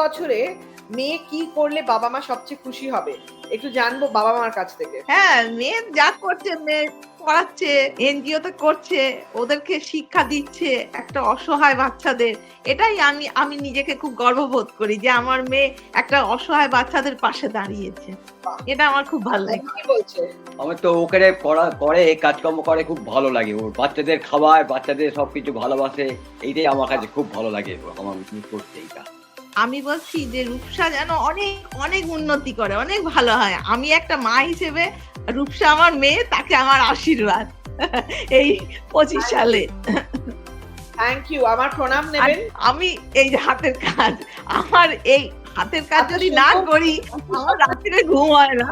বছরে মেয়ে কি করলে বাবা মা সবচেয়ে খুশি হবে, একটু জানবো বাবা মার কাছ থেকে। হ্যাঁ, মেয়ে যা করছে, মেয়ে পড়াচ্ছে, এনজিও তে করছে, ওদেরকে শিক্ষা দিচ্ছে একটা অসহায় বাচ্চাদের, এটাই আমি নিজেকে খুব গর্ববোধ করি যে আমার মেয়ে একটা অসহায় বাচ্চাদের পাশে দাঁড়িয়েছে। এটা আমার খুব ভালো লাগে। কি বলছে? আমার তো ওকে করে কাজকর্ম করে খুব ভালো লাগে, ওর বাচ্চাদের খাওয়ায়, বাচ্চাদের সবকিছু ভালোবাসে, এইটাই আমার কাছে খুব ভালো লাগে আমার করতে এইটা। আমি বলছি যে রূপসা যেন অনেক অনেক উন্নতি করে, অনেক ভালো হয়। আমি একটা মা হিসেবে রূপসা আমার মেয়ে, তাকে আমার আশীর্বাদ এই 25 সালে। থ্যাংক ইউ, আমার প্রণাম আর নেবেন। আমি এই যে হাতের কাজ, আমার এই হাতের কাজ যদি না করি আমার রাত্রে ঘুম হয় না।